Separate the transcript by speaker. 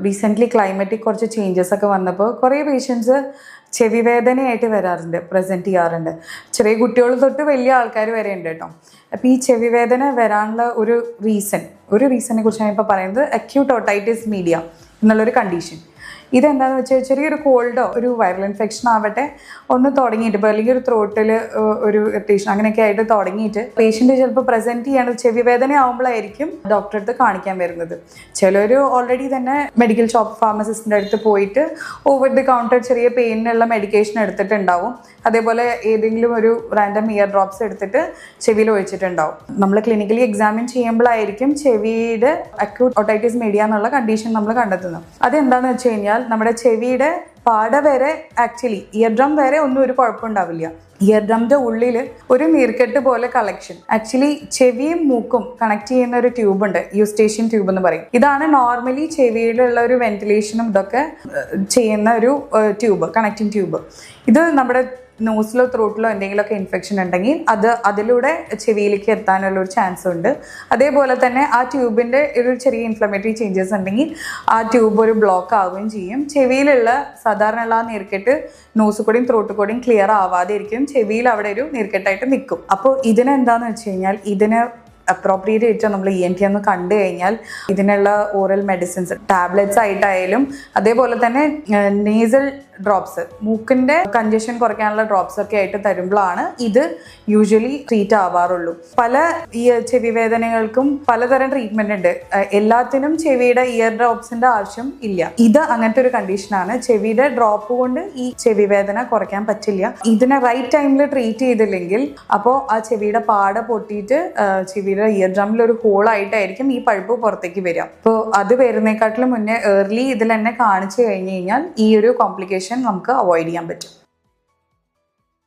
Speaker 1: Recently climatic കുറച്ച് changes ഒക്കെ വന്നപ്പോൾ കുറേ പേഷ്യൻസ് ചെവി വേദനയായിട്ട് വരാറുണ്ട്, പ്രസൻറ്റ് ചെയ്യാറുണ്ട്. ചെറിയ കുട്ടികൾ തൊട്ട് വലിയ ആൾക്കാർ വരെ ഉണ്ട് കേട്ടോ. അപ്പോൾ ഈ ചെവി വേദന വരാനുള്ള ഒരു റീസണിനെ കുറിച്ച് ഞാൻ ഇപ്പോൾ പറയുന്നത് അക്യൂട്ട് ഓട്ടൈറ്റിസ് മീഡിയ എന്നുള്ളൊരു കണ്ടീഷൻ. ഇതെന്താണെന്ന് വെച്ചാൽ ചെറിയൊരു കോൾഡോ ഒരു വൈറൽ ഇൻഫെക്ഷൻ ആവട്ടെ ഒന്ന് തുടങ്ങിയിട്ട്, ഇപ്പോൾ അല്ലെങ്കിൽ ഒരു ത്രോട്ടിൽ ഒരു ഇറിറ്റേഷൻ അങ്ങനെയൊക്കെ ആയിട്ട് തുടങ്ങിയിട്ട് പേഷ്യൻ്റ് ചിലപ്പോൾ പ്രസൻറ്റ് ചെയ്യണത് ചെവി വേദന ആകുമ്പോഴായിരിക്കും ഡോക്ടറെ അടുത്ത് കാണിക്കാൻ വരുന്നത്. ചിലർ ഓൾറെഡി തന്നെ മെഡിക്കൽ ഷോപ്പ് ഫാർമസിസ്റ്റിൻ്റെ അടുത്ത് പോയിട്ട് ഓവർ ദി കൗണ്ടർ ചെറിയ പെയിനുള്ള മെഡിക്കേഷൻ എടുത്തിട്ടുണ്ടാവും. അതേപോലെ ഏതെങ്കിലും ഒരു റാൻഡം ഇയർ ഡ്രോപ്സ് എടുത്തിട്ട് ചെവിയിൽ ഒഴിച്ചിട്ടുണ്ടാവും. നമ്മൾ ക്ലിനിക്കലി എക്സാമിൻ ചെയ്യുമ്പോഴായിരിക്കും ചെവിയുടെ അക്യൂട്ട് ഓട്ടൈറ്റിസ് മീഡിയ എന്നുള്ള കണ്ടീഷൻ നമ്മൾ കണ്ടെത്തുന്നത്. അതെന്താണെന്ന് വെച്ച് കഴിഞ്ഞാൽ നമ്മുടെ ചെവിയുടെ പാട വരെ ആക്ച്വലി ഇയർ ഡ്രം വരെ ഒന്നും ഒരു കുഴപ്പമുണ്ടാവില്ല. ഇയർ ഡ്രമിന്റെ ഉള്ളിൽ ഒരു നീർക്കെട്ട് പോലെ കളക്ഷൻ, ആക്ച്വലി ചെവിയും മൂക്കും കണക്ട് ചെയ്യുന്ന ഒരു ട്യൂബ് ഉണ്ട്, യൂസ്റ്റേഷ്യൻ ട്യൂബ് എന്ന് പറയും. ഇതാണ് നോർമലി ചെവിയിലുള്ള ഒരു വെന്റിലേഷനും ഇതൊക്കെ ചെയ്യുന്ന ഒരു ട്യൂബ്, കണക്റ്റിംഗ് ട്യൂബ്. ഇത് നമ്മുടെ നോസിലോ ത്രോട്ടിലോ എന്തെങ്കിലുമൊക്കെ ഇൻഫെക്ഷൻ ഉണ്ടെങ്കിൽ അതിലൂടെ ചെവിയിലേക്ക് എത്താനുള്ള ഒരു ചാൻസ് ഉണ്ട്. അതേപോലെ തന്നെ ആ ട്യൂബിൻ്റെ ഒരു ചെറിയ ഇൻഫ്ലമേറ്ററി ചേഞ്ചസ് ഉണ്ടെങ്കിൽ ആ ട്യൂബ് ഒരു ബ്ലോക്ക് ആവുകയും ചെയ്യും. ചെവിയിലുള്ള സാധാരണയുള്ള ആ നീർക്കെട്ട് നോസ് കൂടെയും ത്രോട്ട് കൂടെയും ക്ലിയർ ആവാതെ ഇരിക്കും, ചെവിയിൽ അവിടെ ഒരു നീർക്കെട്ടായിട്ട് നിൽക്കും. അപ്പോൾ ഇതിനെന്താണെന്ന് വെച്ച് കഴിഞ്ഞാൽ ഇതിന് അപ്രോപ്രിയേറ്റ് ആയിട്ട് നമ്മൾ ENT ഒന്ന് കണ്ടു കഴിഞ്ഞാൽ ഇതിനുള്ള ഓറൽ മെഡിസിൻസ് ടാബ്ലറ്റ്സ് ആയിട്ടായാലും അതേപോലെ തന്നെ നേസൽ ഡ്രോപ്സ്, മൂക്കിൻ്റെ കൺജഷൻ കുറയ്ക്കാനുള്ള ഡ്രോപ്സ് ഒക്കെ ആയിട്ട് തരുമ്പോഴാണ് ഇത് യൂഷ്വലി ട്രീറ്റ് ആവാറുള്ളൂ. പല ഈ ചെവി വേദനകൾക്കും പലതരം ട്രീറ്റ്മെന്റ് ഉണ്ട്. എല്ലാത്തിനും ചെവിയുടെ ഇയർ ഡ്രോപ്സിന്റെ ആവശ്യം ഇല്ല. ഇത് അങ്ങനത്തെ ഒരു കണ്ടീഷനാണ്. ചെവിയുടെ ഡ്രോപ്പ് കൊണ്ട് ഈ ചെവി വേദന കുറയ്ക്കാൻ പറ്റില്ല. ഇതിനെ റൈറ്റ് ടൈമിൽ ട്രീറ്റ് ചെയ്തില്ലെങ്കിൽ അപ്പോൾ ആ ചെവിയുടെ പാട പൊട്ടിയിട്ട് ചെവിയുടെ ഇയർ ഡ്രമ്മിൽ ഒരു ഹോളായിട്ടായിരിക്കും ഈ പഴുപ്പ് പുറത്തേക്ക് വരിക. അപ്പോൾ അത് വരുന്നേക്കാട്ടിലും മുന്നേ ഏർലി ഇതിൽ തന്നെ കാണിച്ചു കഴിഞ്ഞു കഴിഞ്ഞാൽ ഈ ഒരു കോംപ്ലിക്കേഷൻ നമുക്ക് അവോയ്ഡ് ചെയ്യാൻ പറ്റും.